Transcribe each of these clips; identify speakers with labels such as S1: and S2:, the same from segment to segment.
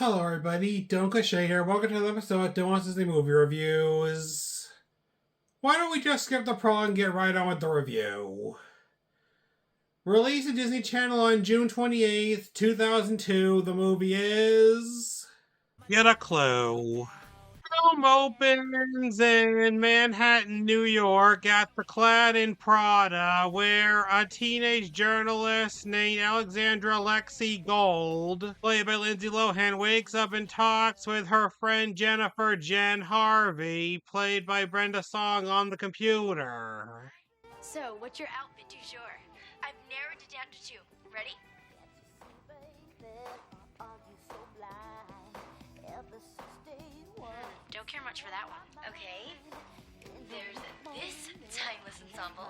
S1: Hello everybody, Don't Cliche here. Welcome to another episode of Don't Want Disney Movie Reviews. Why don't we just skip the prologue and get right on with the review? Released to Disney Channel on June 28th, 2002, the movie is... Get a clue. Film opens in Manhattan, New York at the Clad in Prada, where a teenage journalist named Alexandra Lexi Gold, played by Lindsay Lohan, wakes up and talks with her friend Jennifer Jen Harvey, played by Brenda Song, on the computer.
S2: So, what's your outfit du jour? I've narrowed it down to two. Ready? Don't care much for that one. Okay. There's this timeless ensemble.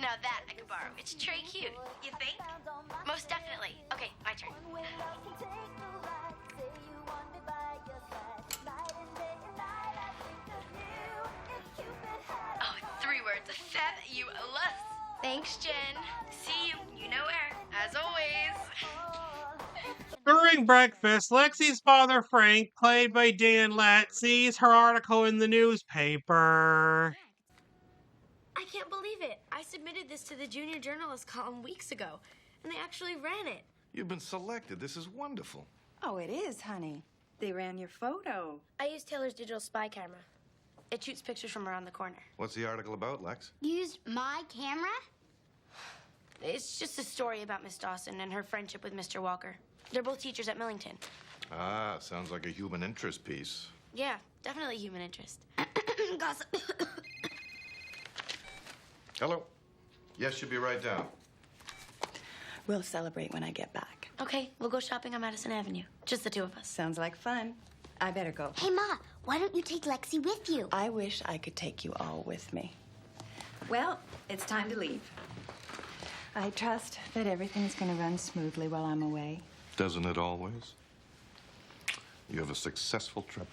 S2: Now that I could borrow. It's très cute. You think? Most definitely. Okay, my turn. Oh, 3 words. Fabulous. Thanks, Jen. See you. You know where. As always.
S1: During breakfast, Lexi's father, Frank, played by Dan Lett, sees her article in the newspaper.
S2: I can't believe it. I submitted this to the junior journalist column weeks ago, and they actually ran it.
S3: You've been selected. This is wonderful.
S4: Oh, it is, honey. They ran your photo.
S2: I used Taylor's digital spy camera. It shoots pictures from around the corner.
S3: What's the article about, Lex?
S5: Used my camera?
S2: It's just a story about Miss Dawson and her friendship with Mr. Walker. They're both teachers at Millington.
S3: Ah, sounds like a human interest piece.
S2: Yeah, definitely human interest.
S5: Gossip.
S3: Hello. Yes, you'll be right down.
S4: We'll celebrate when I get back.
S2: Okay, we'll go shopping on Madison Avenue. Just the two of us.
S4: Sounds like fun. I better go.
S5: Hey, Ma, why don't you take Lexi with you?
S4: I wish I could take you all with me. Well, it's time to leave. I trust that everything's going to run smoothly while I'm away.
S3: Doesn't it always? You have a successful trip.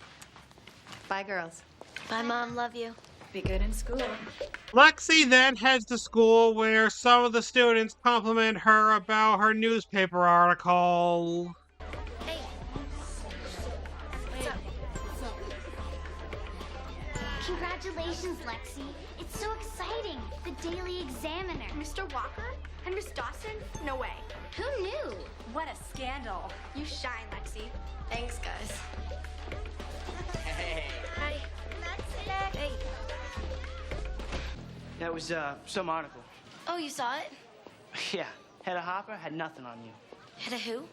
S4: Bye, girls.
S2: Bye, Mom. Love you.
S4: Be good in school.
S1: Lexi then heads to school where some of the students compliment her about her newspaper article.
S2: Hey. What's up?
S5: Congratulations, Lexi. It's so exciting. The Daily Examiner.
S6: Mr. Walker? And Miss Dawson? No way.
S5: Who knew?
S6: What a scandal. You shine, Lexi.
S2: Thanks, guys.
S7: Hey,
S2: Hi. Hey.
S7: that was some article.
S2: Oh, you saw it?
S7: Yeah, Hedda Hopper had nothing on you.
S2: Hedda who?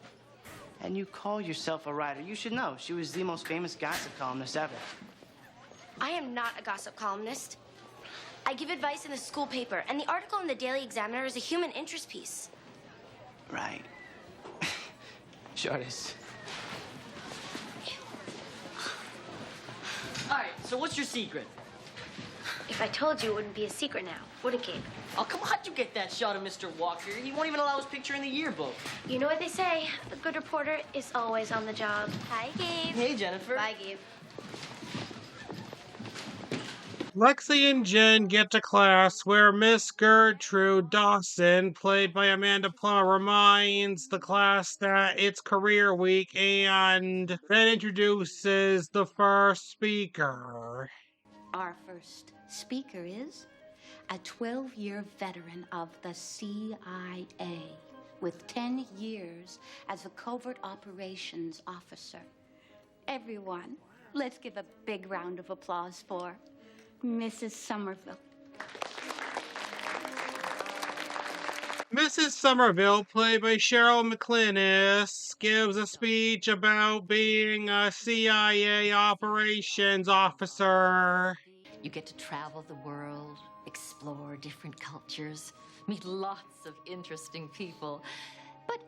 S7: And you call yourself a writer. You should know. She was the most famous gossip columnist ever.
S2: I am not a gossip columnist. I give advice in the school paper, and the article in the Daily Examiner is a human interest piece.
S7: Right. Sure it is.
S8: All right, so what's your secret?
S2: If I told you, it wouldn't be a secret now, would it, Gabe?
S8: Oh, come on, how'd you get that shot of Mr. Walker? He won't even allow his picture in the yearbook.
S2: You know what they say, a good reporter is always on the job. Hi, Gabe.
S8: Hey, Jennifer.
S2: Bye, Gabe.
S1: Lexi and Jen get to class where Miss Gertrude Dawson, played by Amanda Plummer, reminds the class that it's career week and then introduces the first speaker.
S9: Our first speaker is a 12-year veteran of the CIA with 10 years as a covert operations officer. Everyone, let's give a big round of applause for Mrs. Somerville.
S1: Mrs. Somerville, played by Cheryl McClinnis, gives a speech about being a CIA operations officer.
S10: You get to travel the world, explore different cultures, meet lots of interesting people. But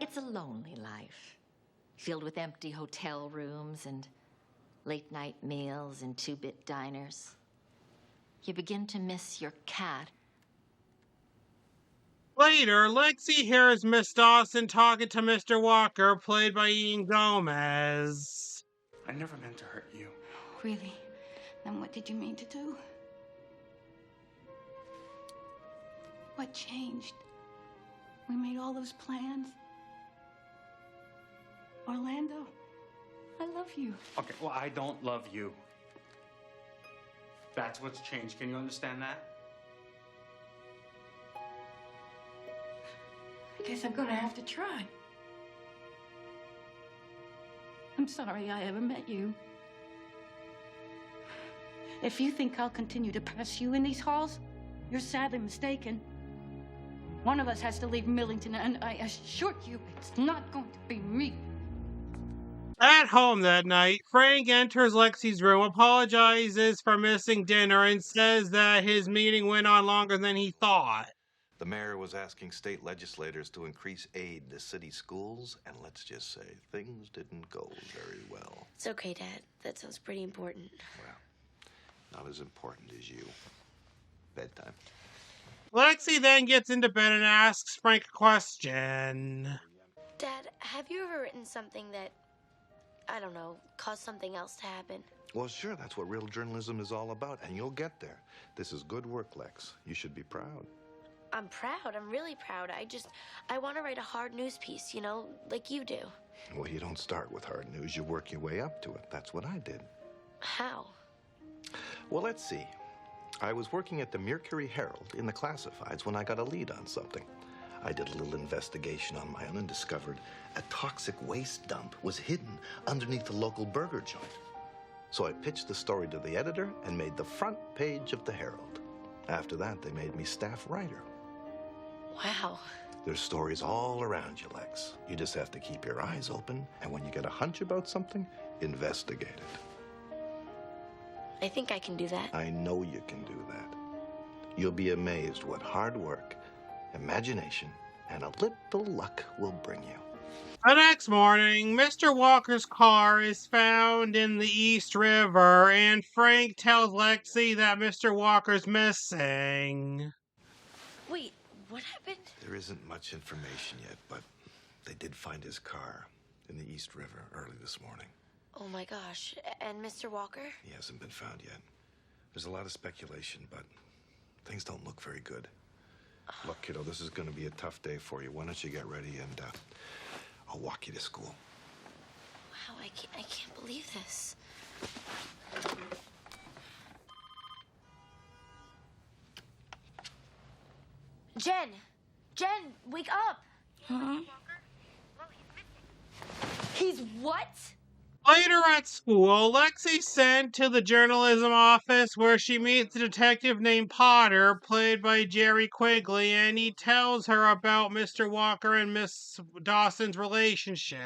S10: it's a lonely life, filled with empty hotel rooms and late-night meals in two-bit diners. You begin to miss your cat.
S1: Later, Lexi hears Miss Dawson talking to Mr. Walker, played by Ian Gomez.
S11: I never meant to hurt you.
S9: Really? Then what did you mean to do? What changed? We made all those plans.
S12: Orlando, I love you.
S11: Okay, well, I don't love you. That's what's changed. Can you understand that?
S12: I guess I'm gonna have to try. I'm sorry I ever met you. If you think I'll continue to pass you in these halls, you're sadly mistaken. One of us has to leave Millington, and I assure you it's not going to be me.
S1: At home that night, Frank enters Lexi's room, apologizes for missing dinner, and says that his meeting went on longer than he thought.
S3: The mayor was asking state legislators to increase aid to city schools, and let's just say things didn't go very well.
S2: It's okay, Dad. That sounds pretty important.
S3: Well, not as important as you. Bedtime.
S1: Lexi then gets into bed and asks Frank a question.
S2: Dad, have you ever written something that, I don't know, caused something else to happen?
S3: Well, sure, that's what real journalism is all about, and you'll get there. This is good work, Lex. You should be proud.
S2: I'm proud. I'm really proud. I want to write a hard news piece, you know, like you do.
S3: Well, you don't start with hard news. You work your way up to it. That's what I did.
S2: How?
S3: Well, let's see. I was working at the Mercury Herald in the classifieds when I got a lead on something. I did a little investigation on my own and discovered a toxic waste dump was hidden underneath a local burger joint. So I pitched the story to the editor and made the front page of the Herald. After that, they made me staff writer.
S2: Wow.
S3: There's stories all around you, Lex. You just have to keep your eyes open, and when you get a hunch about something, investigate it.
S2: I think I can do that.
S3: I know you can do that. You'll be amazed what hard work, imagination, and a little luck will bring you.
S1: The next morning, Mr. Walker's car is found in the East River, and Frank tells Lexi that Mr. Walker's missing.
S2: Wait, what happened?
S3: There isn't much information yet, but they did find his car in the East River early this morning.
S2: Oh my gosh. And Mr. Walker?
S3: He hasn't been found yet. There's a lot of speculation, but things don't look very good. Look, kiddo, this is going to be a tough day for you. Why don't you get ready and I'll walk you to school.
S2: Wow, I can't believe this. Jen! Jen, wake up!
S12: Huh?
S2: He's what?
S1: Later at school, Lexi's sent to the journalism office where she meets a detective named Potter, played by Jerry Quigley, and he tells her about Mr. Walker and Miss Dawson's relationship.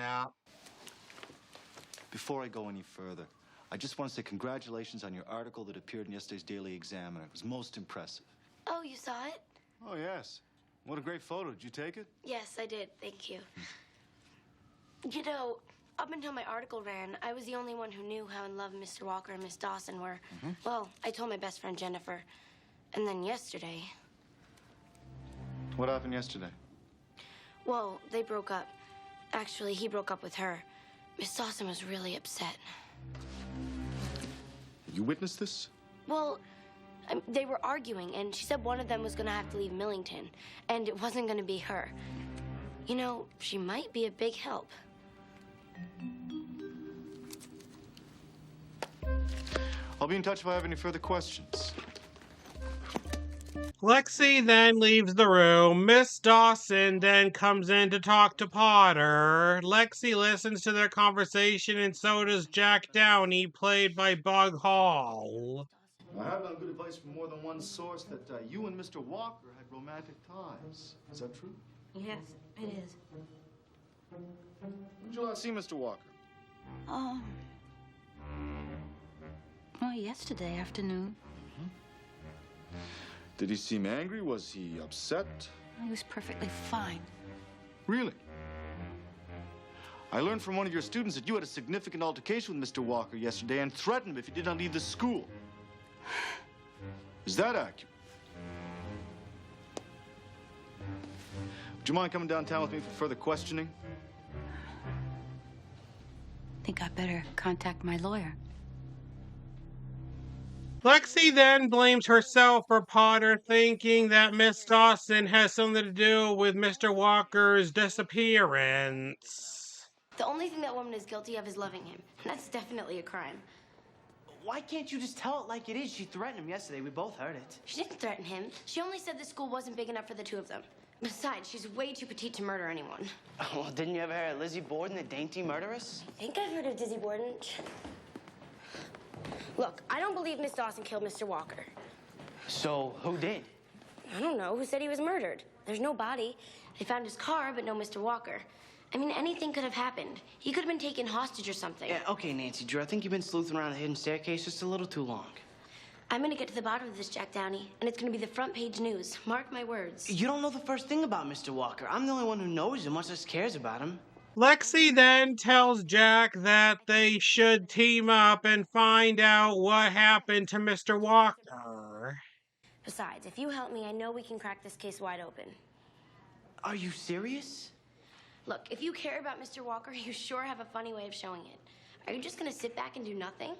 S13: Before I go any further, I just want to say congratulations on your article that appeared in yesterday's Daily Examiner. It was most impressive.
S2: Oh, you saw it?
S13: Oh, yes. What a great photo. Did you take it?
S2: Yes, I did. Thank you. You know, up until my article ran, I was the only one who knew how in love Mr. Walker and Miss Dawson were. Well, I told my best friend Jennifer. And then yesterday...
S13: What happened yesterday?
S2: Well, they broke up. Actually, he broke up with her. Miss Dawson was really upset.
S13: You witnessed this?
S2: Well, they were arguing, and she said one of them was going to have to leave Millington, and it wasn't going to be her. You know, she might be a big help.
S13: I'll be in touch if I have any further questions.
S1: Lexi then leaves the room. Miss Dawson then comes in to talk to Potter. Lexi listens to their conversation, and so does Jack Downey, played by Bug Hall.
S13: I have on good advice from more than one source that you and Mr. Walker had romantic ties. Is that true?
S12: Yes, it is.
S13: When did you last see Mr. Walker?
S12: Well, yesterday afternoon.
S13: Did he seem angry? Was he upset?
S12: He was perfectly fine.
S13: Really? I learned from one of your students that you had a significant altercation with Mr. Walker yesterday and threatened him if he did not leave the school. Is that accurate? Would you mind coming downtown with me for further questioning?
S12: I think I better contact my lawyer.
S1: Lexi then blames herself for Potter, thinking that Miss Dawson has something to do with Mr. Walker's disappearance.
S2: The only thing that woman is guilty of is loving him. And that's definitely a crime.
S7: Why can't you just tell it like it is? She threatened him yesterday. We both heard it.
S2: She didn't threaten him. She only said the school wasn't big enough for the two of them. Besides, she's way too petite to murder anyone.
S7: Oh, well, didn't you ever hear of Lizzie Borden, the dainty murderess?
S2: I think I've heard of Dizzy Borden. Look, I don't believe Miss Dawson killed Mr. Walker.
S7: So, who did?
S2: I don't know. Who said he was murdered? There's no body. They found his car, but no Mr. Walker. I mean, anything could have happened. He could have been taken hostage or something.
S7: Yeah, okay, Nancy Drew. I think you've been sleuthing around the hidden staircase just a little too long.
S2: I'm gonna get to the bottom of this, Jack Downey, and it's gonna be the front page news. Mark my words.
S7: You don't know the first thing about Mr. Walker. I'm the only one who knows him, much less cares about him.
S1: Lexi then tells Jack that they should team up and find out what happened to Mr. Walker.
S2: Besides, if you help me, I know we can crack this case wide open.
S7: Are you serious?
S2: Look, if you care about Mr. Walker, you sure have a funny way of showing it. Are you just gonna sit back and do nothing?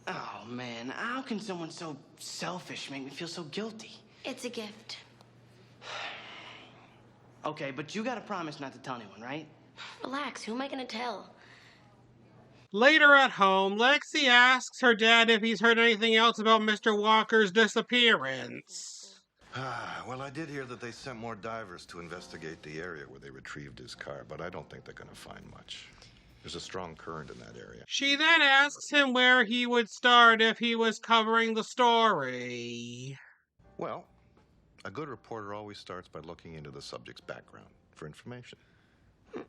S7: Oh, man. How can someone so selfish make me feel so guilty?
S2: It's a gift.
S7: Okay, but you gotta promise not to tell anyone, right?
S2: Relax, who am I gonna tell?
S1: Later at home, Lexi asks her dad if he's heard anything else about Mr. Walker's disappearance.
S3: Well, I did hear that they sent more divers to investigate the area where they retrieved his car, but I don't think they're going to find much. There's a strong current in that area.
S1: She then asks him where he would start if he was covering the story.
S3: Well, a good reporter always starts by looking into the subject's background for information.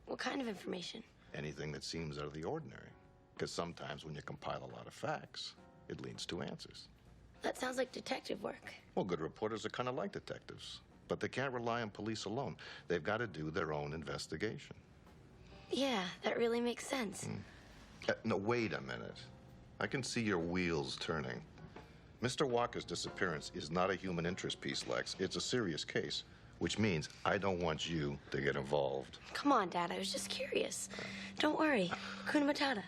S2: What kind of information?
S3: Anything that seems out of the ordinary. Because sometimes when you compile a lot of facts, it leads to answers.
S2: That sounds like detective work.
S3: Well, good reporters are kind of like detectives. But they can't rely on police alone. They've got to do their own investigation.
S2: Yeah, that really makes sense.
S3: No, wait a minute. I can see your wheels turning. Mr. Walker's disappearance is not a human interest piece, Lex. It's a serious case, which means I don't want you to get involved.
S2: Come on, Dad, I was just curious. Don't worry. Kuna Matata.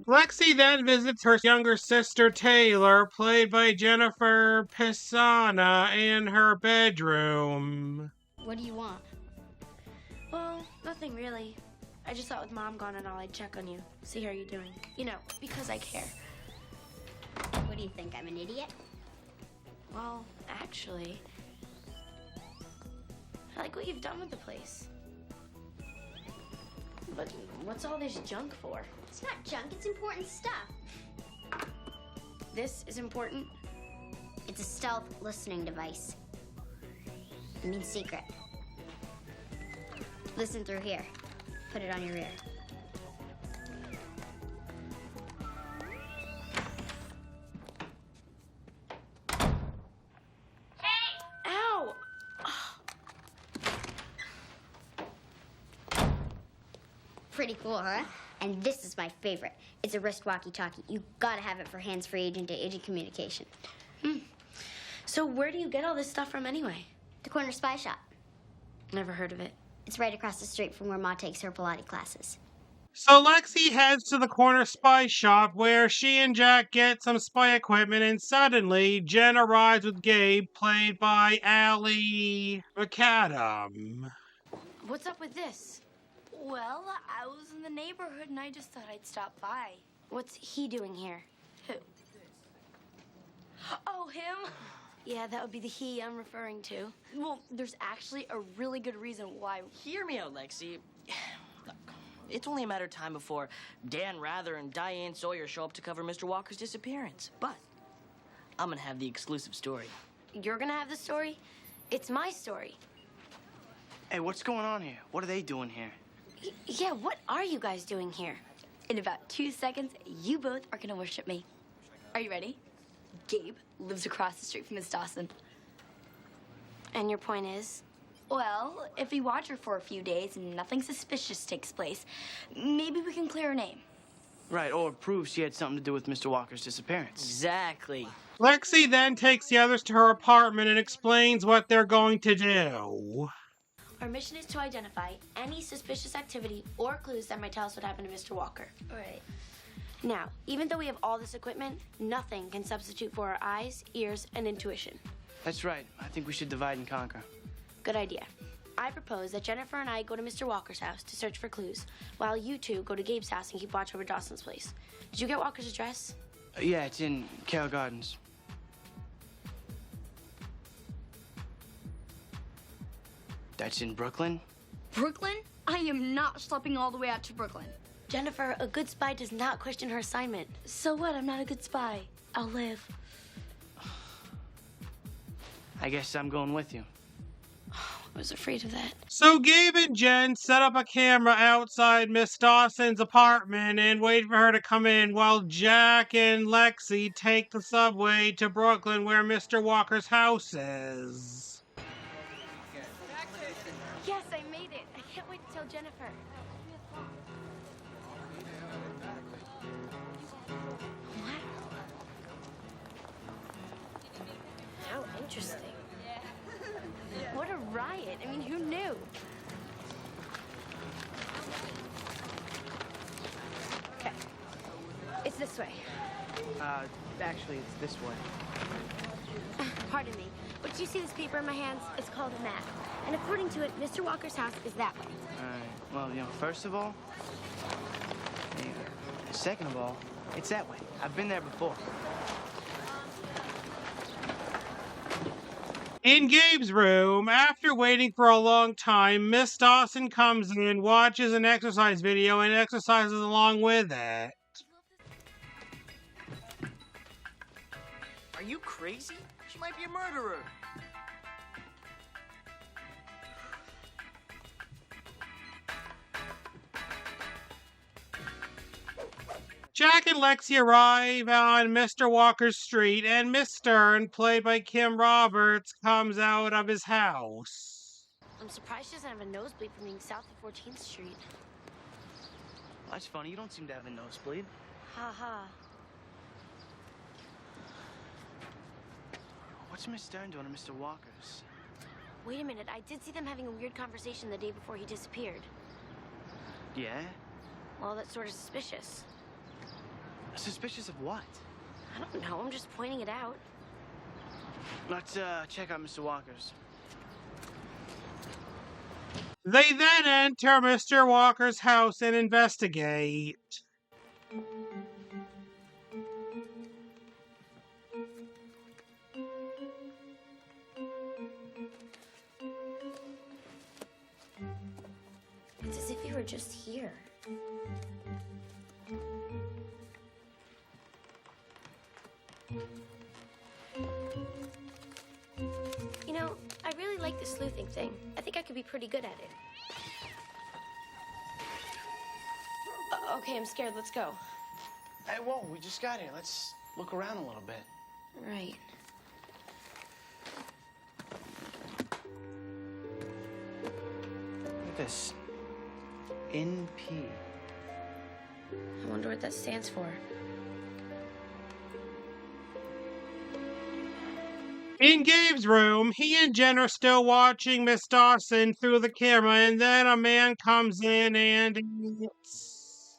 S1: Lexi then visits her younger sister Taylor, played by Jennifer Pisana, in her bedroom.
S2: What do you want? Well, nothing really. I just thought with Mom gone and all, I'd check on you. See how you're doing. You know, because I care.
S5: What do you think, I'm an idiot?
S2: Well, actually, I like what you've done with the place. But what's all this junk for?
S5: It's not junk, it's important stuff.
S2: This is important?
S5: It's a stealth listening device. I mean secret. Listen through here. Put it on your ear.
S2: Ow!
S5: Pretty cool, huh? And this is my favorite. It's a wrist walkie-talkie. You gotta have it for hands-free agent-to-agent communication.
S2: So where do you get all this stuff from anyway?
S5: The Corner Spy Shop.
S2: Never heard of it.
S5: It's right across the street from where Ma takes her Pilates classes.
S1: So Lexi heads to the corner spy shop where she and Jack get some spy equipment, and suddenly Jen arrives with Gabe, played by Allie McAdam.
S2: What's up with this?
S6: Well, I was in the neighborhood and I just thought I'd stop by.
S2: What's he doing here?
S6: Who? Oh, him?
S2: Yeah, that would be the he I'm referring to.
S6: Well, there's actually a really good reason why.
S8: Hear me out, Lexi. Look, it's only a matter of time before Dan Rather and Diane Sawyer show up to cover Mr. Walker's disappearance. But I'm gonna have the exclusive story.
S2: You're gonna have the story? It's my story.
S7: Hey, what's going on here? What are they doing here?
S2: Yeah, what are you guys doing here?
S6: In about 2 seconds, you both are gonna worship me. Are you ready? Gabe lives across the street from Miss Dawson.
S2: And your point is?
S6: Well, if we watch her for a few days and nothing suspicious takes place, maybe we can clear her name.
S7: Right, or prove she had something to do with Mr. Walker's disappearance.
S8: Exactly.
S1: Lexi then takes the others to her apartment and explains what they're going to do.
S2: Our mission is to identify any suspicious activity or clues that might tell us what happened to Mr. Walker.
S6: All right.
S2: Now, even though we have all this equipment, nothing can substitute for our eyes, ears, and intuition.
S7: That's right. I think we should divide and conquer.
S2: Good idea. I propose that Jennifer and I go to Mr. Walker's house to search for clues, while you two go to Gabe's house and keep watch over Dawson's place. Did you get Walker's address?
S7: Yeah, it's in Carroll Gardens. That's in Brooklyn?
S6: Brooklyn? I am not schlepping all the way out to Brooklyn.
S2: Jennifer, a good spy does not question her assignment.
S6: So what? I'm not a good spy. I'll live.
S7: I guess I'm going with you.
S2: I was afraid of that.
S1: So Gabe and Jen set up a camera outside Miss Dawson's apartment and wait for her to come in while Jack and Lexi take the subway to Brooklyn where Mr. Walker's house is.
S2: Yes, I made it. I can't wait to tell Jennifer. How interesting. What a riot. I mean, who knew? Okay. It's this way.
S7: Actually, it's this way.
S2: Pardon me, but do you see this paper in my hands? It's called a map. And according to it, Mr. Walker's house is that way.
S7: All right. Well, you know, first of all, second of all, it's that way. I've been there before.
S1: In Gabe's room, after waiting for a long time, Miss Dawson comes in, watches an exercise video, and exercises along with it.
S8: Are you crazy? She might be a murderer.
S1: Jack and Lexi arrive on Mr. Walker's street, and Miss Stern, played by Kim Roberts, comes out of his house.
S2: I'm surprised she doesn't have a nosebleed from being south of 14th Street.
S7: Well, that's funny. You don't seem to have a nosebleed.
S2: Ha ha.
S7: What's Miss Stern doing to Mr. Walker's?
S2: Wait a minute, I did see them having a weird conversation the day before he disappeared.
S7: Yeah?
S2: Well, that's sort of suspicious.
S7: Suspicious of what?
S2: I don't know, I'm just pointing it out.
S7: Let's check out Mr. Walker's.
S1: They then enter Mr. Walker's house and investigate.
S2: It's as if you were just here. You know, I really like the sleuthing thing. I think I could be pretty good at it. Okay, I'm scared. Let's go.
S7: Hey, whoa, we just got here. Let's look around a little bit.
S2: Right.
S7: Look at this. NP.
S2: I wonder what that stands for.
S1: In Gabe's room, he and Jen are still watching Miss Dawson through the camera, and then a man comes in and it's...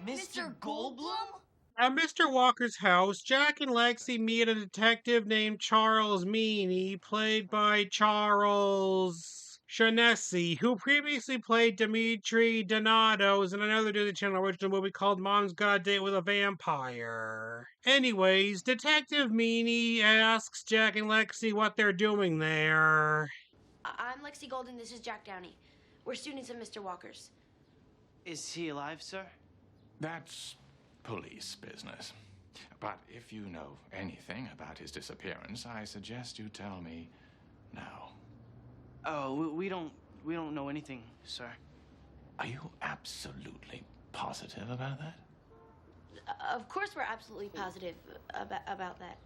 S8: Mr. Goldblum?
S1: At Mr. Walker's house, Jack and Lexi meet a detective named Charles Meany, played by Charles Shaughnessy, who previously played Dimitri Donatos in another Disney Channel original movie called Mom's Got a Date with a Vampire. Anyways, Detective Meany asks Jack and Lexi what they're doing there.
S2: I'm Lexi Golden. This is Jack Downey. We're students of Mr. Walker's.
S7: Is he alive, sir?
S14: That's police business. But if you know anything about his disappearance, I suggest you tell me now.
S7: Oh, we don't know anything, sir.
S14: Are you absolutely positive about that?
S2: Of course we're absolutely positive about that.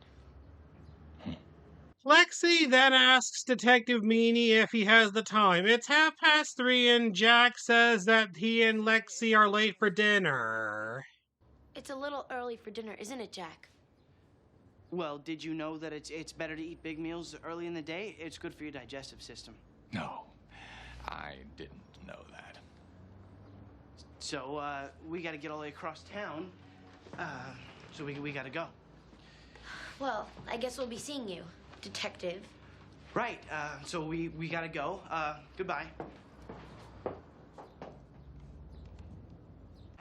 S1: Lexi then asks Detective Meany if he has the time. It's 3:30 and Jack says that he and Lexi are late for dinner.
S2: It's a little early for dinner, isn't it, Jack?
S7: Well, did you know that it's better to eat big meals early in the day? It's good for your digestive system.
S14: No, I didn't know that.
S7: So, we gotta get all the way across town So we gotta go.
S2: Well, I guess we'll be seeing you, detective.
S7: Right, so we gotta go. Goodbye.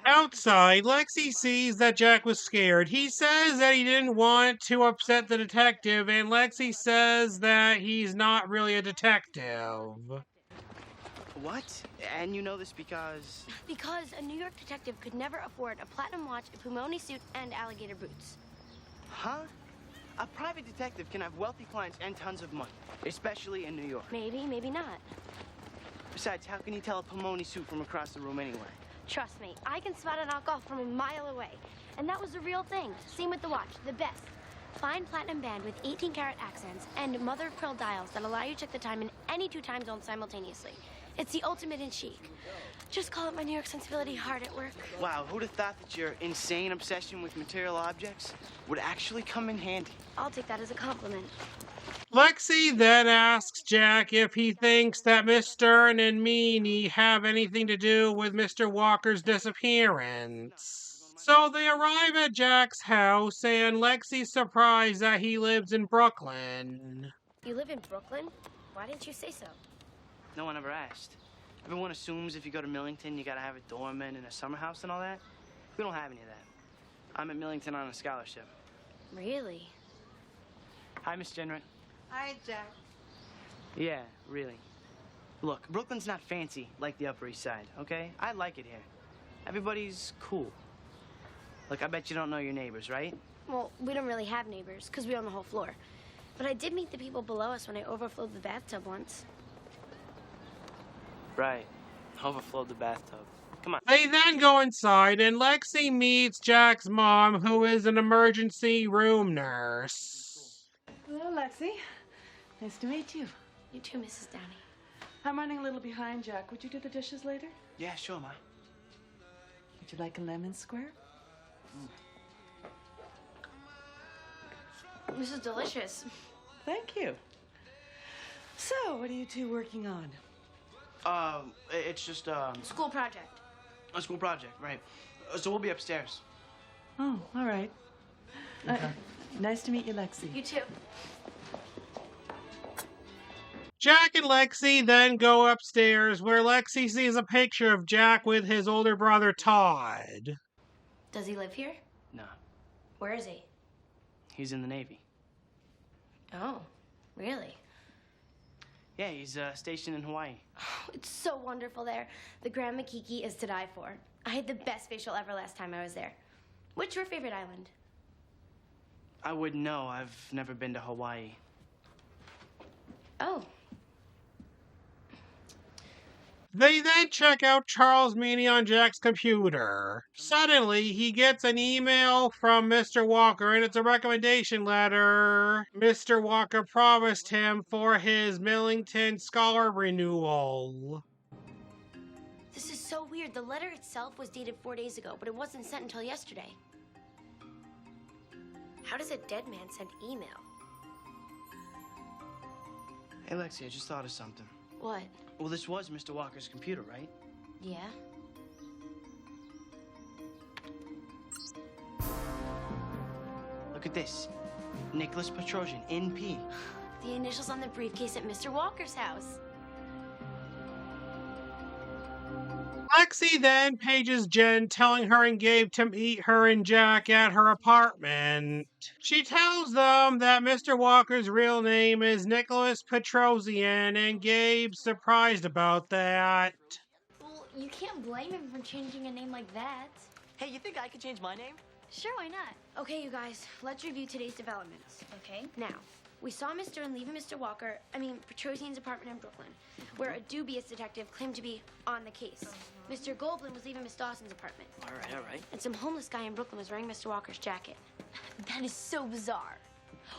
S1: Outside, Lexi sees that Jack was scared. He says that he didn't want to upset the detective, and Lexi says that he's not really a detective.
S7: What? And you know this because...
S2: Because a New York detective could never afford a platinum watch, a Pumoni suit, and alligator boots.
S7: Huh? A private detective can have wealthy clients and tons of money, especially in New York.
S2: Maybe, maybe not.
S7: Besides, how can you tell a Pomoni suit from across the room anyway?
S2: Trust me, I can spot a knockoff from a mile away. And that was the real thing. Same with the watch, the best. Fine platinum band with 18-karat accents and mother of pearl dials that allow you to check the time in any 2 time zones simultaneously. It's the ultimate in chic. Just call it my New York sensibility hard at work.
S7: Wow, who'd have thought that your insane obsession with material objects would actually come in handy?
S2: I'll take that as a compliment.
S1: Lexi then asks Jack if he thinks that Miss Stern and Meanie have anything to do with Mr. Walker's disappearance. So they arrive at Jack's house, and Lexi's surprised that he lives in Brooklyn.
S2: You live in Brooklyn? Why didn't you say so?
S7: No one ever asked. Everyone assumes if you go to Millington, you gotta have a doorman and a summer house and all that. We don't have any of that. I'm at Millington on a scholarship.
S2: Really?
S7: Hi, Miss Jenrett.
S15: Hi, Jack.
S7: Yeah, really. Look, Brooklyn's not fancy like the Upper East Side, okay? I like it here. Everybody's cool. Look, I bet you don't know your neighbors, right?
S2: Well, we don't really have neighbors, because we own the whole floor. But I did meet the people below us when I overflowed the bathtub once.
S7: Right. Overflowed the bathtub. Come on.
S1: They then go inside, and Lexi meets Jack's mom, who is an emergency room nurse.
S15: Hello, Lexi. Nice to meet you.
S2: You too, Mrs. Downey.
S15: I'm running a little behind, Jack. Would you do the dishes later?
S7: Yeah, sure, Ma.
S15: Would you like a lemon square?
S2: This is delicious.
S15: Thank you. So, what are you two working on?
S7: It's just,
S2: School project.
S7: a school project, right. So we'll be upstairs.
S15: Oh, all right. Nice to meet you, Lexi.
S2: You too.
S1: Jack and Lexi then go upstairs, where Lexi sees a picture of Jack with his older brother, Todd.
S2: Does he live here?
S7: No,
S2: Where is he?
S7: he's in the Navy.
S2: Oh, really?
S7: Yeah, he's stationed in Hawaii.
S2: It's so wonderful there. The Grand Makiki is to die for. I had the best facial ever last time I was there. What's your favorite island?
S7: I wouldn't know. I've never been to Hawaii.
S2: Oh.
S1: They then check out Charles Meany on Jack's computer. Suddenly, he gets an email from Mr. Walker, and it's a recommendation letter Mr. Walker promised him for his Millington Scholar renewal.
S2: This is so weird. The letter itself was dated 4 days ago, but it wasn't sent until yesterday. How does a dead man send email?
S7: Hey, Lexi, I just thought of something.
S2: What?
S7: Well, this was Mr. Walker's computer, right?
S2: Yeah?
S7: Look at this. Nicholas Petrosian, NP.
S2: The initials on the briefcase at Mr. Walker's house.
S1: Lexi then pages Jen, telling her and Gabe to meet her and Jack at her apartment. She tells them that Mr. Walker's real name is Nicholas Petrosian, and Gabe's surprised about that.
S2: Well, you can't blame him for changing a name like that.
S8: Hey, you think I could change my name?
S2: Sure, why not? Okay, you guys, let's review today's developments. Okay. Now, we saw Miss Stern leaving Petrosian's apartment in Brooklyn, where a dubious detective claimed to be on the case. Mr. Goldblum was leaving Miss Dawson's apartment.
S8: All right.
S2: And some homeless guy in Brooklyn was wearing Mr. Walker's jacket. That is so bizarre.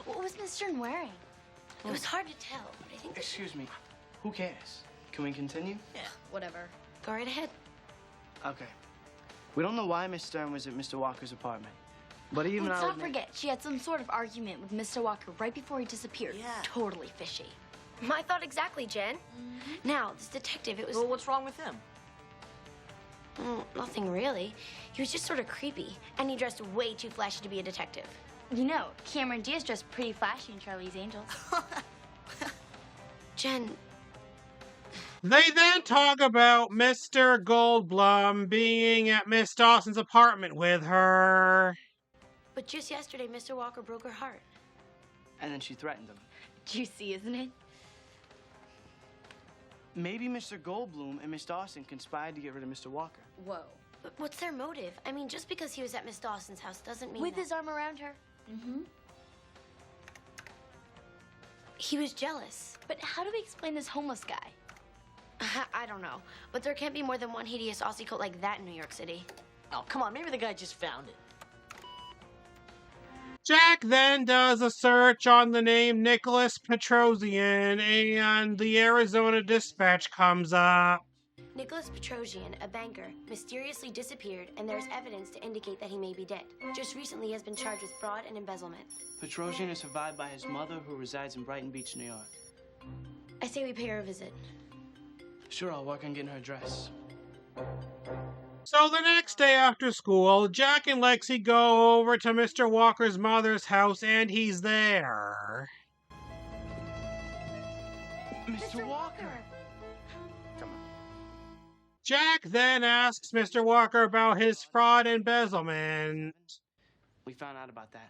S2: What was Miss Stern wearing? It was hard to tell, but I think...
S7: Excuse me. Who cares? Can we continue?
S2: Yeah, whatever. Go right ahead.
S7: Okay. We don't know why Miss Stern was at Mr. Walker's apartment. But even
S6: Let's
S7: I
S6: not
S7: would
S6: forget, she had some sort of argument with Mr. Walker right before he disappeared.
S8: Yeah.
S6: Totally fishy.
S2: My thought exactly, Jen. Now, this detective, it was...
S8: Well, what's wrong with him?
S2: Nothing really. He was just sort of creepy, and he dressed way too flashy to be a detective.
S6: You know, Cameron Diaz dressed pretty flashy in Charlie's Angels.
S2: Jen,
S1: They then talk about Mr. Goldblum being at Miss Dawson's apartment with her.
S2: but just yesterday, Mr. Walker broke her heart.
S7: And then she threatened him.
S6: Juicy, isn't it?
S7: Maybe Mr. Goldblum and Miss Dawson conspired to get rid of Mr. Walker.
S6: Whoa.
S2: But what's their motive? I mean, just because he was at Miss Dawson's house doesn't mean
S6: With
S2: that...
S6: his arm around her.
S2: Mm-hmm. He was jealous.
S6: But how do we explain this homeless guy?
S2: I don't know. But there can't be more than one hideous Aussie coat like that in New York City.
S8: Oh, come on, maybe the guy just found it.
S1: Jack then does a search on the name Nicholas Petrosian, and the Arizona Dispatch comes up.
S2: Nicholas Petrosian, a banker, mysteriously disappeared, and there's evidence to indicate that he may be dead. Just recently, he has been charged with fraud and embezzlement.
S7: Petrosian is survived by his mother, who resides in Brighton Beach, New York.
S2: I say we pay her a visit.
S7: Sure, I'll work on getting her address.
S1: So the next day after school, Jack and Lexi go over to Mr. Walker's mother's house, and he's there.
S7: Mr. Walker!
S1: Jack then asks Mr. Walker about his fraud and embezzlement.
S7: We found out about that.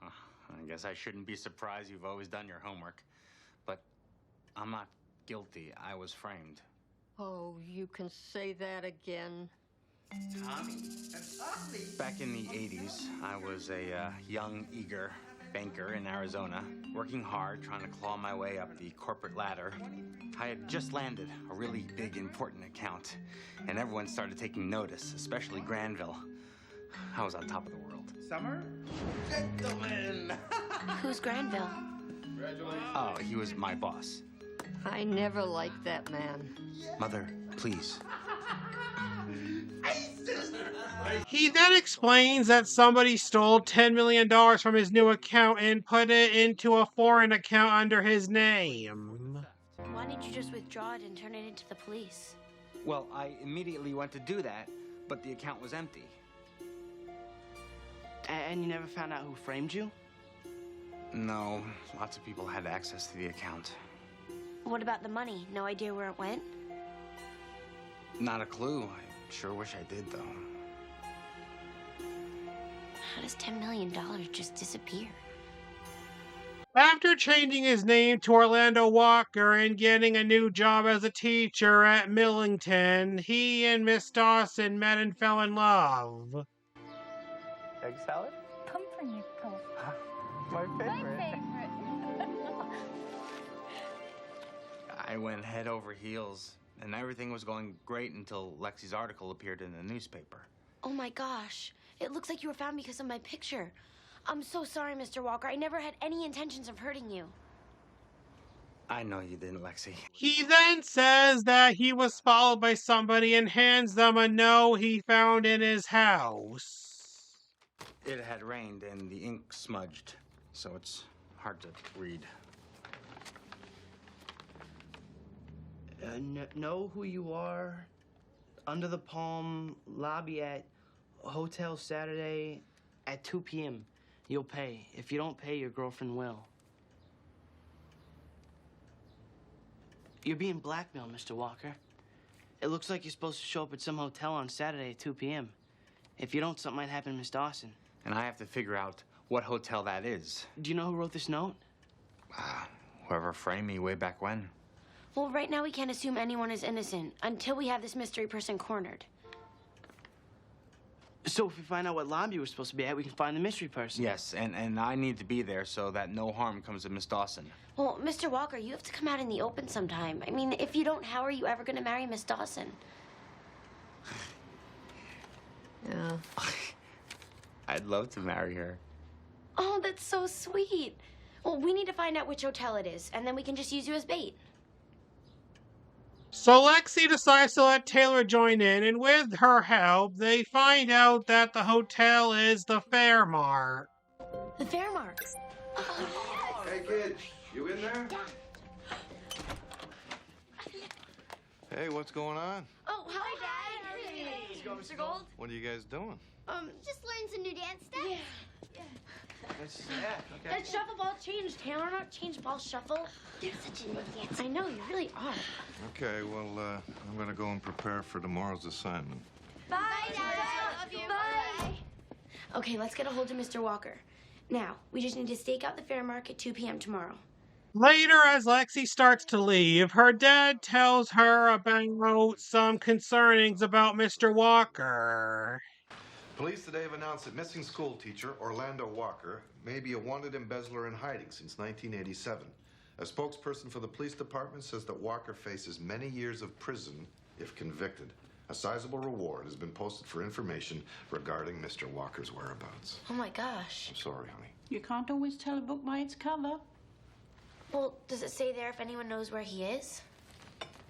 S11: I guess I shouldn't be surprised you've always done your homework. But I'm not guilty. I was framed.
S10: Oh, you can say that again.
S11: Tommy, back in the 80s, I was a young, eager banker in Arizona, working hard, trying to claw my way up the corporate ladder. I had just landed a really big, important account, and everyone started taking notice, especially Granville. I was on top of the world.
S16: Summer?
S11: Gentlemen!
S2: Who's Granville?
S11: Oh, he was my boss.
S10: I never liked that man.
S11: Mother, please.
S1: He then explains that somebody stole $10 million from his new account and put it into a foreign account under his name.
S2: Why didn't you just withdraw it and turn it into the police?
S11: Well, I immediately went to do that, but the account was empty.
S7: And you never found out who framed you?
S11: No, lots of people had access to the account.
S2: What about the money? No idea where it went?
S11: Not a clue. I sure wish I did, though.
S2: How does $10 million just disappear?
S1: After changing his name to Orlando Walker and getting a new job as a teacher at Millington, he and Miss Dawson met and fell in love.
S16: Egg salad?
S9: Pumpernickel.
S16: My favorite.
S11: I went head over heels, and everything was going great until Lexi's article appeared in the newspaper.
S2: Oh my gosh. It looks like you were found because of my picture. I'm so sorry, Mr. Walker. I never had any intentions of hurting you.
S11: I know you didn't, Lexi.
S1: He then says that he was followed by somebody and hands them a note he found in his house.
S11: It had rained and the ink smudged, so it's hard to read.
S7: Know who you are. Under the Palm, lobby at Hotel Saturday at 2 p.m. You'll pay. If you don't pay, your girlfriend will. You're being blackmailed, Mr. Walker. It looks like you're supposed to show up at some hotel on Saturday at 2 p.m. If you don't, something might happen to Miss Dawson.
S11: And I have to figure out what hotel that is.
S7: Do you know who wrote this note?
S11: Whoever framed me way back when.
S2: Well, right now we can't assume anyone is innocent until we have this mystery person cornered.
S7: So if we find out what lobby we're supposed to be at, we can find the mystery person.
S11: Yes, and I need to be there so that no harm comes to Miss Dawson.
S2: Well, Mr. Walker, you have to come out in the open sometime. I mean, if you don't, how are you ever going to marry Miss Dawson?
S10: Yeah.
S11: I'd love to marry her.
S2: Oh, that's so sweet. Well, we need to find out which hotel it is, and then we can just use you as bait.
S1: So Lexi decides to let Taylor join in, and with her help, they find out that the hotel is the Fairmart.
S2: The Fairmart.
S3: Hey, kids, you in there? Hey, what's going on?
S2: Oh, hi, Dad. Mr. Gold.
S3: What are you guys doing?
S5: Just learn some new dance steps.
S2: Yeah.
S3: Okay.
S2: That shuffle ball changed, Taylor, not change ball shuffle.
S5: You're such a new dancer.
S2: I know, you really are.
S3: Okay, well, I'm gonna go and prepare for tomorrow's assignment.
S2: Bye, Dad. I love you. Bye. Okay, let's get a hold of Mr. Walker. Now, we just need to stake out the fair market 2 p.m. tomorrow.
S1: Later, as Lexi starts to leave, her dad tells her about some concernings about Mr. Walker.
S3: Police today have announced that missing school teacher Orlando Walker may be a wanted embezzler in hiding since 1987. A spokesperson for the police department says that Walker faces many years of prison if convicted. A sizable reward has been posted for information regarding Mr. Walker's whereabouts.
S2: Oh my gosh.
S3: I'm sorry, honey.
S12: You can't always tell a book by its cover.
S2: Well, does it say there if anyone knows where he is?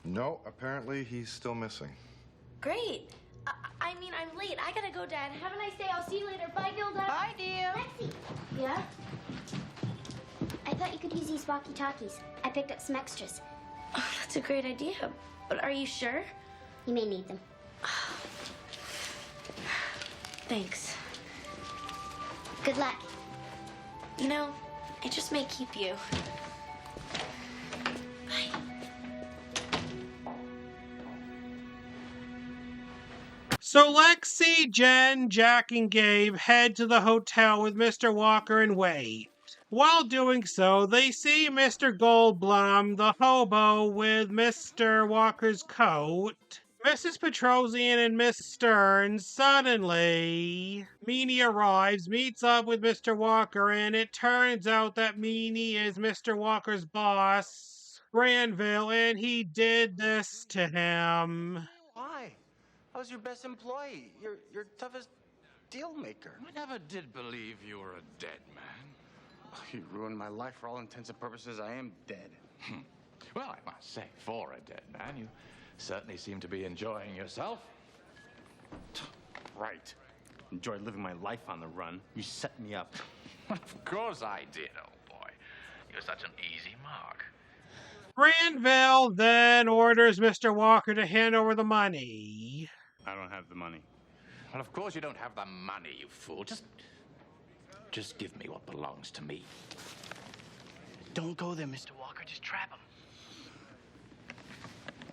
S3: No, apparently he's still missing.
S2: Great. I mean, I'm late. I gotta go, Dad. Have a nice day. I'll see you later. Bye, Gilda.
S12: Bye, dear.
S5: Lexi,
S2: Yeah?
S5: I thought you could use these walkie-talkies. I picked up some extras.
S2: Oh, that's a great idea. But are you sure?
S5: You may need them.
S2: Thanks.
S5: Good luck.
S2: You know, I just may keep you. Bye.
S1: So Lexi, Jen, Jack, and Gabe head to the hotel with Mr. Walker and wait. While doing so, they see Mr. Goldblum, the hobo, with Mr. Walker's coat. Mrs. Petrosian and Miss Stern. Suddenly, Meanie arrives, meets up with Mr. Walker, and it turns out that Meanie is Mr. Walker's boss, Granville, and he did this to him.
S11: Why? I was your best employee, your toughest deal maker.
S14: I never did believe you were a dead man.
S11: You ruined my life. For all intents and purposes, I am dead.
S14: Well, I must say, for a dead man, you certainly seem to be enjoying yourself.
S11: Right. Enjoy living my life on the run. You set me up.
S14: Of course I did, old boy. You're such an easy mark.
S1: Granville then orders Mr. Walker to hand over the money.
S11: I don't have the money.
S14: Well, of course you don't have the money, you fool. Just give me what belongs to me.
S7: Don't go there, Mr. Walker. Just trap him.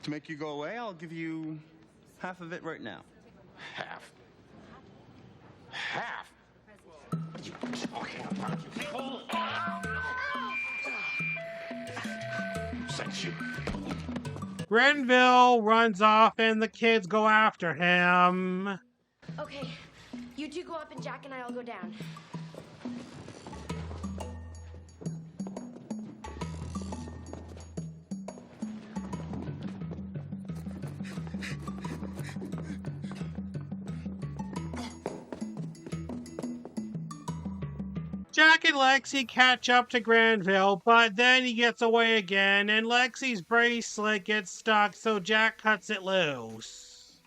S11: To make you go away, I'll give you half of it right now.
S14: Half? Half? What are you talking about, you fool? Who sent you?
S1: Granville runs off and the kids go after him.
S2: Okay, you two go up and Jack and I will go down.
S1: Jack and Lexi catch up to Granville, but then he gets away again, and Lexi's bracelet gets stuck, so Jack cuts it loose.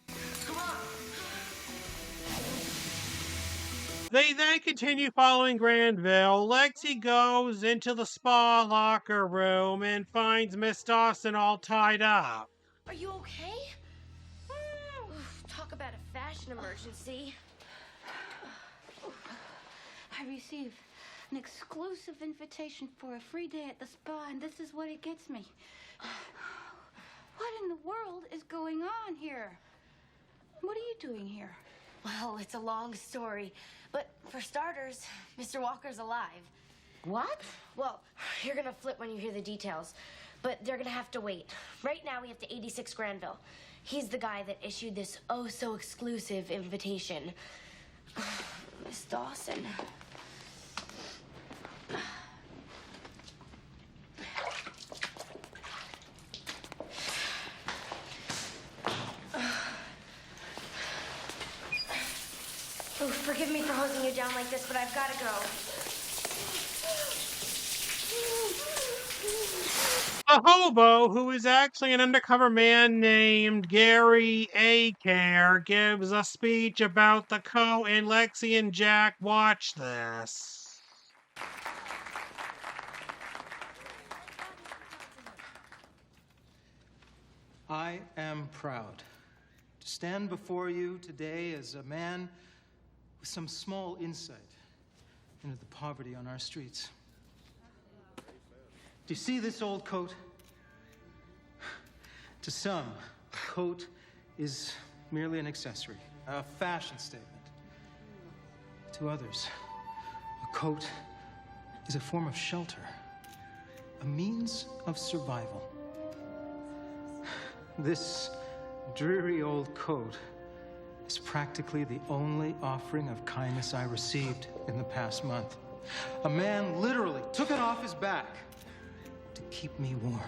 S1: They then continue following Granville. Lexi goes into the spa locker room and finds Miss Dawson all tied up.
S2: Are you okay? Oof, talk about a fashion emergency.
S12: I received an exclusive invitation for a free day at the spa, and this is what it gets me. What in the world is going on here? What are you doing here?
S2: Well, it's a long story, but for starters, Mr. Walker's alive.
S12: What?
S2: Well, you're gonna flip when you hear the details, but they're gonna have to wait. Right now, we have to 86 Granville. He's the guy that issued this oh-so-exclusive invitation. Miss Dawson. Oh, forgive me for hosing you down like this, but I've got to go.
S1: A hobo, who is actually an undercover man named Gary Acare, gives a speech about the coat, and Lexi and Jack watch this.
S17: I am proud to stand before you today as a man with some small insight into the poverty on our streets. Do you see this old coat? To some, a coat is merely an accessory, a fashion statement. To others, a coat is a form of shelter, a means of survival. This dreary old coat is practically the only offering of kindness I received in the past month. A man literally took it off his back to keep me warm.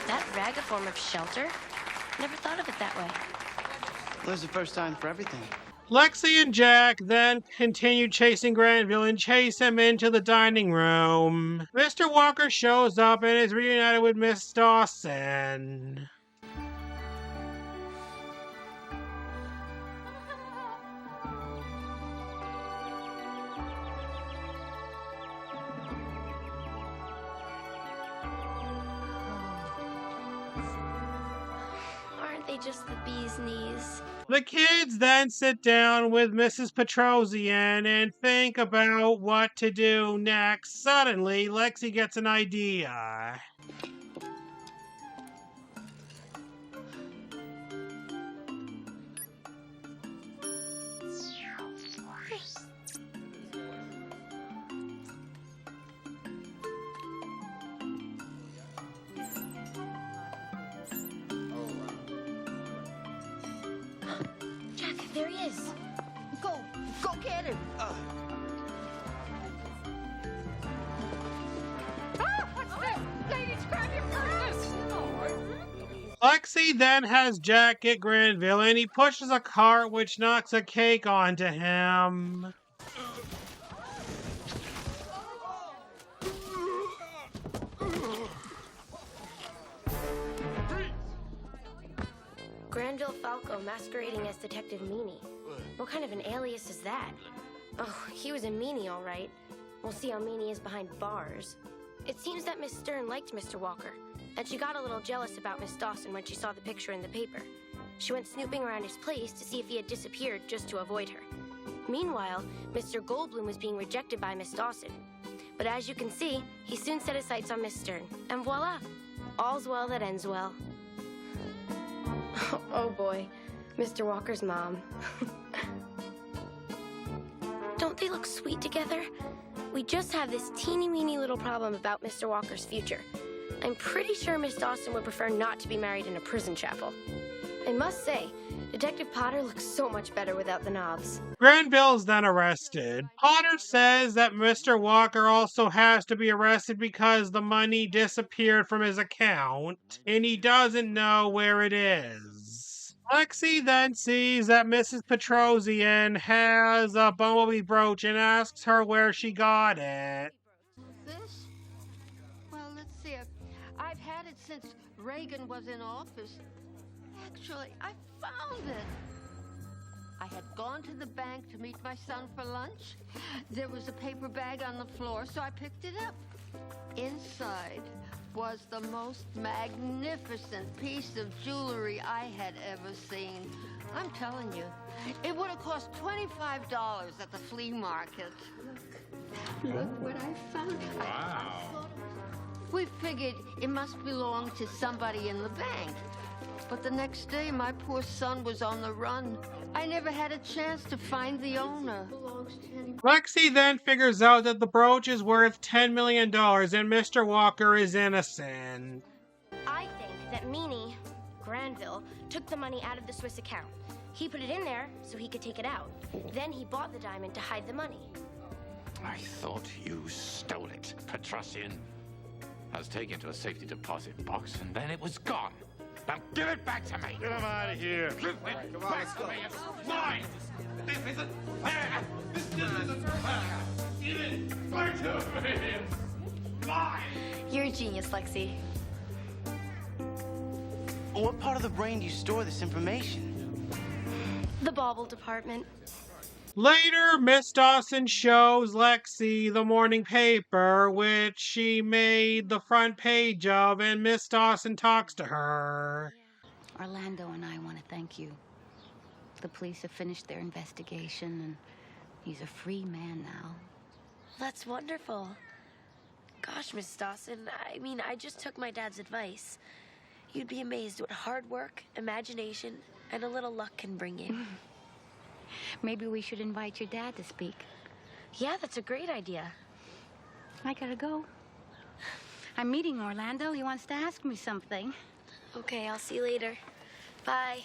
S2: That rag a form of shelter? Never thought of it that way.
S7: Well, there's a first time for everything.
S1: Lexi and Jack then continue chasing Granville and chase him into the dining room. Mr. Walker shows up and is reunited with Miss Dawson.
S2: Aren't they just the bee's knees?
S1: The kids then sit down with Mrs. Petrosian and think about what to do next. Suddenly, Lexi gets an idea.
S2: Jack, there he is.
S18: Go get him. What's this? Ladies, grab your purses.
S1: Lexi then has Jack get Granville and he pushes a cart which knocks a cake onto him.
S2: Granville Falco masquerading as Detective Meanie. What kind of an alias is that? Oh, he was a meanie, all right. We'll see how meanie is behind bars. It seems that Miss Stern liked Mr. Walker, and she got a little jealous about Miss Dawson when she saw the picture in the paper. She went snooping around his place to see if he had disappeared just to avoid her. Meanwhile, Mr. Goldblum was being rejected by Miss Dawson. But as you can see, he soon set his sights on Miss Stern, and voila! All's well that ends well. Oh boy, Mr. Walker's mom. Don't they look sweet together? We just have this teeny-weeny little problem about Mr. Walker's future. I'm pretty sure Miss Dawson would prefer not to be married in a prison chapel. I must say, Detective Potter looks so much better without the knobs.
S1: Granville's then arrested. Potter says that Mr. Walker also has to be arrested because the money disappeared from his account, and he doesn't know where it is. Lexi then sees that Mrs. Petrosian has a bumblebee brooch and asks her where she got it.
S18: This? Well, let's see. I've had it since Reagan was in office. Actually, I found it. I had gone to the bank to meet my son for lunch. There was a paper bag on the floor, so I picked it up. Inside was the most magnificent piece of jewelry I had ever seen. I'm telling you, it would have cost $25 at the flea market. Look what I found.
S14: Wow.
S18: We figured it must belong to somebody in the bank. But the next day, my poor son was on the run. I never had a chance to find the owner.
S1: Lexi then figures out that the brooch is worth $10 million and Mr. Walker is innocent.
S2: I think that Meanie, Granville, took the money out of the Swiss account. He put it in there so he could take it out. Then he bought the diamond to hide the money.
S14: I thought you stole it, Petrosian. I was taken to a safety deposit box and then it was gone. Now give it back to me!
S13: Get him out of here!
S14: Give it back to me! It's mine! This isn't fair! This isn't fair! Give it back to me! It's mine!
S6: You're a genius, Lexi.
S7: What part of the brain do you store this information?
S2: The bauble department.
S1: Later, Miss Dawson shows Lexi the morning paper, which she made the front page of, and Miss Dawson talks to her.
S9: Orlando and I want to thank you. The police have finished their investigation, and he's a free man now.
S6: That's wonderful. Gosh, Miss Dawson, I mean, I just took my dad's advice. You'd be amazed what hard work, imagination, and a little luck can bring you.
S9: Maybe we should invite your dad to speak.
S6: Yeah, that's a great idea.
S9: I gotta go. I'm meeting Orlando. He wants to ask me something.
S6: Okay, I'll see you later. Bye.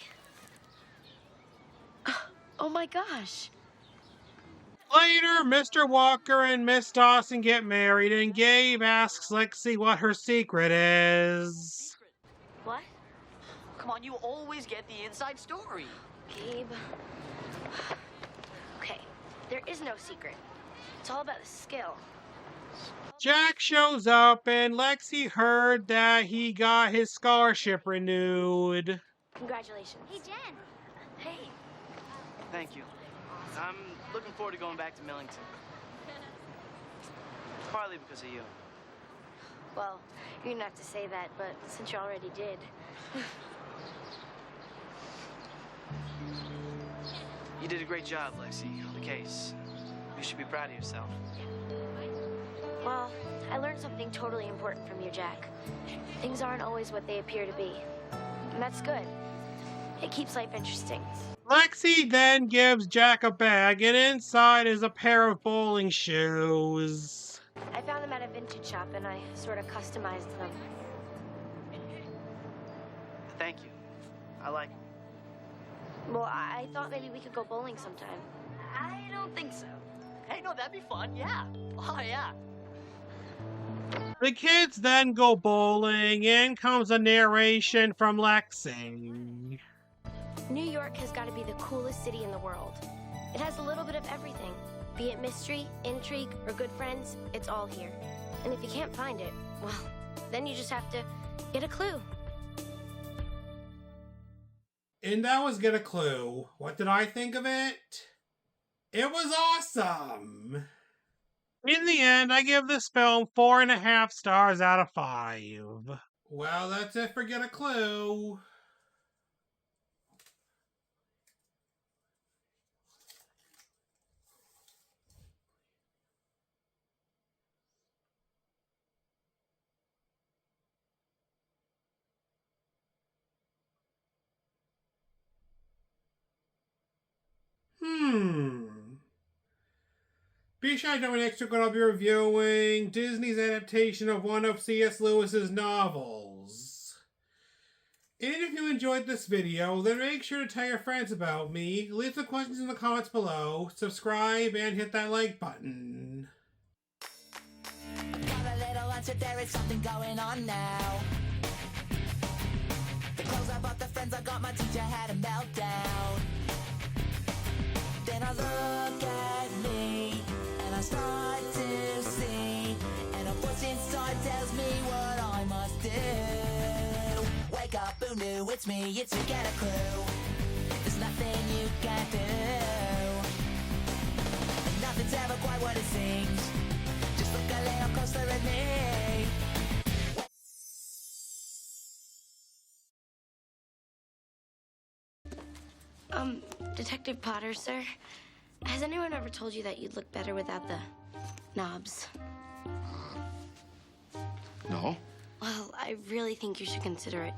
S6: Oh my gosh.
S1: Later, Mr. Walker and Miss Dawson get married, and Gabe asks Lexi what her secret is.
S6: What?
S8: Come on, you always get the inside story.
S6: Gabe. Okay, there is no secret. It's all about the skill.
S1: Jack shows up, and Lexi heard that he got his scholarship renewed.
S6: Congratulations.
S5: Hey, Jen.
S6: Hey.
S7: Thank you. I'm looking forward to going back to Millington. Partly because of you.
S6: Well, you didn't have to say that, but since you already did.
S7: You did a great job, Lexi, on the case. You should be proud of yourself.
S6: Well, I learned something totally important from you, Jack. Things aren't always what they appear to be. And that's good. It keeps life interesting.
S1: Lexi then gives Jack a bag, and inside is a pair of bowling shoes.
S6: I found them at a vintage shop, and I sort of customized them.
S7: Thank you. I like them.
S6: Well, I thought maybe we could go bowling sometime.
S8: I don't think so. Hey, no, that'd be fun, yeah. Oh, yeah.
S1: The kids then go bowling, and comes a narration from Lexi.
S2: New York has got to be the coolest city in the world. It has a little bit of everything. Be it mystery, intrigue, or good friends, it's all here. And if you can't find it, well, then you just have to get a clue.
S1: And that was Get a Clue. What did I think of it? It was awesome! In the end, I give this film 4.5 stars out of 5. Well, that's it for Get a Clue. Be sure to know next week when I'll be reviewing Disney's adaptation of one of C.S. Lewis's novels. And if you enjoyed this video, then make sure to tell your friends about me, leave some questions in the comments below, subscribe, and hit that like button.
S19: Got a little answer, there is something going on now. The clothes I bought, the friends I got, my teacher had a meltdown. Then I look at me, and I start to see, and a voice inside tells me what I must do. Wake up, who knew? It's me, it's you, Get a Clue. There's nothing you can do, and nothing's ever quite what it seems. Just look a little closer at me.
S2: Detective Potter, sir, has anyone ever told you that you'd look better without the knobs?
S13: No?
S2: Well, I really think you should consider it.